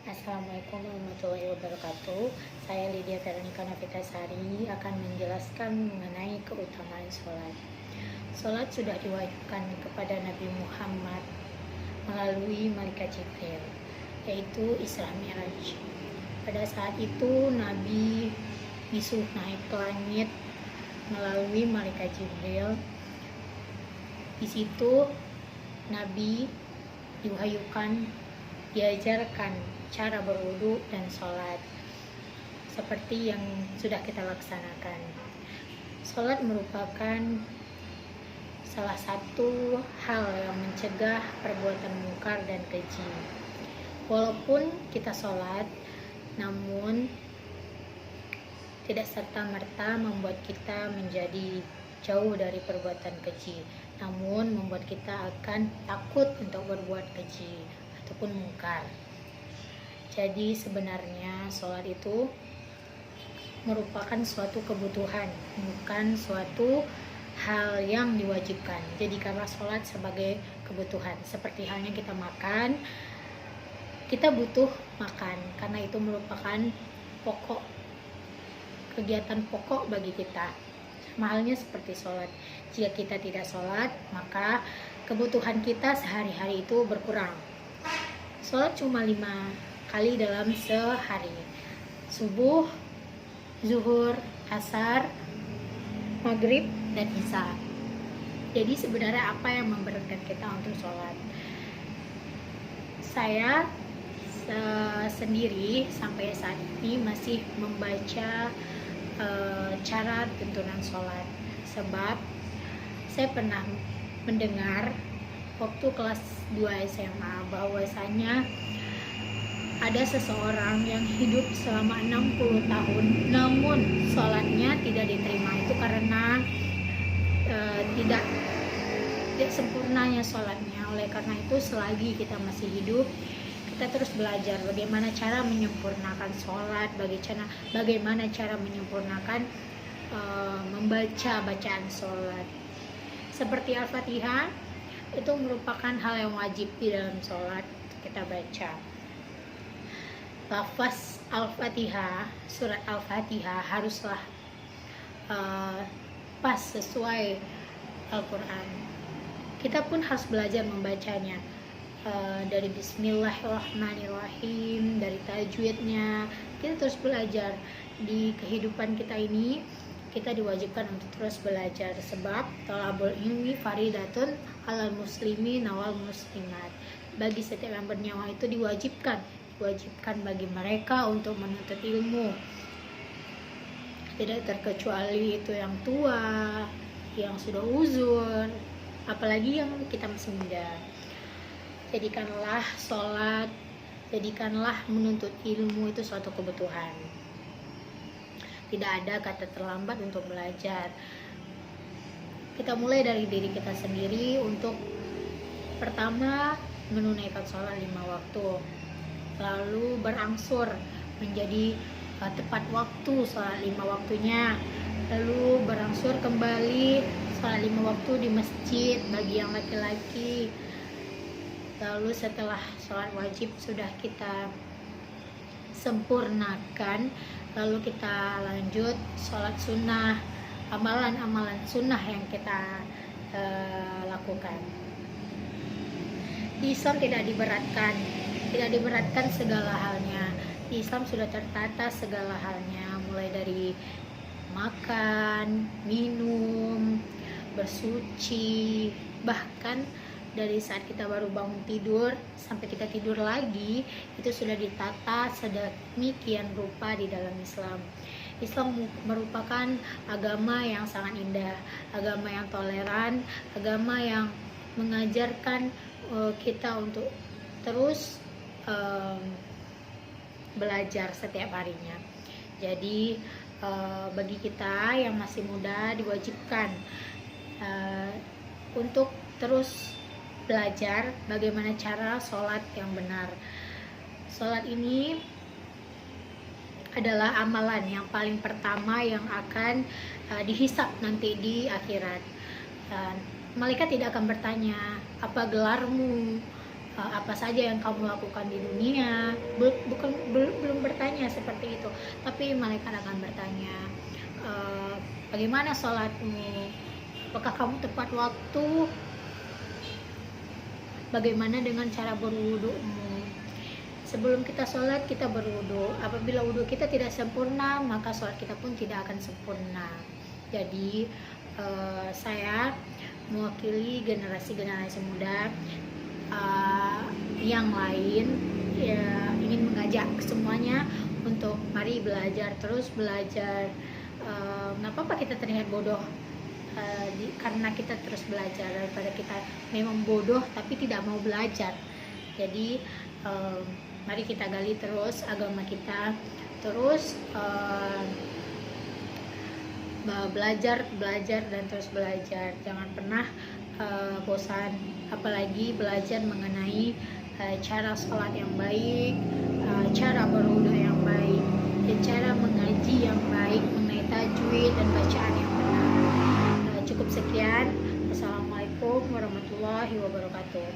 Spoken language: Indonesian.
Assalamualaikum warahmatullahi wabarakatuh. Saya Lydia Veronica Novitasari akan menjelaskan mengenai keutamaan sholat. Sholat sudah diwajibkan kepada Nabi Muhammad melalui malaikat Jibril, yaitu Isra Mi'raj. Pada saat itu Nabi disuruh naik ke langit melalui malaikat Jibril. Di situ Nabi diwahyukan, diajarkan cara berwudu dan sholat seperti yang sudah kita laksanakan. Sholat merupakan salah satu hal yang mencegah perbuatan mungkar dan keji. Walaupun kita sholat, namun tidak serta-merta membuat kita menjadi jauh dari perbuatan keji, namun membuat kita akan takut untuk berbuat keji ataupun mungkar. Jadi sebenarnya sholat itu merupakan suatu kebutuhan, bukan suatu hal yang diwajibkan. Jadi karena sholat sebagai kebutuhan, seperti halnya kita makan, kita butuh makan karena itu merupakan kegiatan pokok bagi kita. Mahalnya seperti sholat. Jika kita tidak sholat, maka kebutuhan kita sehari-hari itu berkurang. Sholat cuma 5 kali dalam sehari: subuh, zuhur, asar, maghrib, dan isya. Jadi sebenarnya apa yang memberatkan kita untuk sholat? Saya sendiri sampai saat ini masih membaca cara tuntunan sholat, sebab saya pernah mendengar waktu kelas 2 SMA bahwasanya ada seseorang yang hidup selama 60 tahun namun sholatnya tidak diterima. Itu karena tidak sempurnanya sholatnya. Oleh karena itu selagi kita masih hidup, kita terus belajar bagaimana cara menyempurnakan sholat, bagaimana cara menyempurnakan membaca bacaan sholat. Seperti Al-Fatihah, itu merupakan hal yang wajib di dalam sholat kita baca. Lafaz Al-Fatihah, surat Al-Fatihah haruslah pas sesuai Al-Quran. Kita pun harus belajar membacanya, dari Bismillahirrahmanirrahim, dari tajwidnya. Kita terus belajar. Di kehidupan kita ini kita diwajibkan untuk terus belajar, sebab thalabul ilmi faridatun alal muslimin wal muslimat. Bagi setiap yang bernyawa itu diwajibkan bagi mereka untuk menuntut ilmu, tidak terkecuali itu yang tua, yang sudah uzur, apalagi yang kita masih muda. Jadikanlah sholat, jadikanlah menuntut ilmu itu suatu kebutuhan. Tidak ada kata terlambat untuk belajar. Kita mulai dari diri kita sendiri untuk pertama menunaikan sholat 5 waktu, lalu berangsur menjadi tepat waktu sholat 5 waktunya, lalu berangsur kembali sholat 5 waktu di masjid bagi yang laki-laki. Lalu setelah sholat wajib sudah kita sempurnakan, lalu kita lanjut sholat sunnah, amalan-amalan sunnah yang kita lakukan. Di Islam tidak diberatkan segala halnya. Di Islam sudah tertata segala halnya, mulai dari makan, minum, bersuci, bahkan dari saat kita baru bangun tidur sampai kita tidur lagi, itu sudah ditata sedemikian rupa di dalam Islam. Islam merupakan agama yang sangat indah, agama yang toleran, agama yang mengajarkan kita untuk terus belajar setiap harinya. Jadi bagi kita yang masih muda diwajibkan untuk terus belajar bagaimana cara sholat yang benar. Sholat ini adalah amalan yang paling pertama yang akan dihisab nanti di akhirat. Malaikat tidak akan bertanya apa gelarmu, apa saja yang kamu lakukan di dunia, belum bertanya seperti itu, tapi malaikat akan bertanya, bagaimana sholatmu, apakah kamu tepat waktu, bagaimana dengan cara berwudumu. Sebelum kita sholat kita berwudu. Apabila wudu kita tidak sempurna, maka sholat kita pun tidak akan sempurna. Jadi saya mewakili generasi muda yang lain, ya, ingin mengajak semuanya untuk mari belajar, terus belajar. Nggak apa-apa kita terlihat bodoh, karena kita terus belajar, daripada kita memang bodoh tapi tidak mau belajar. Jadi mari kita gali terus agama kita, terus belajar dan terus belajar. Jangan pernah bosan, apalagi belajar mengenai cara sholat yang baik, cara berwudu yang baik, dan cara mengaji yang baik, mengenai tajwid dan bacaan yang benar. Cukup sekian. Assalamualaikum warahmatullahi wabarakatuh.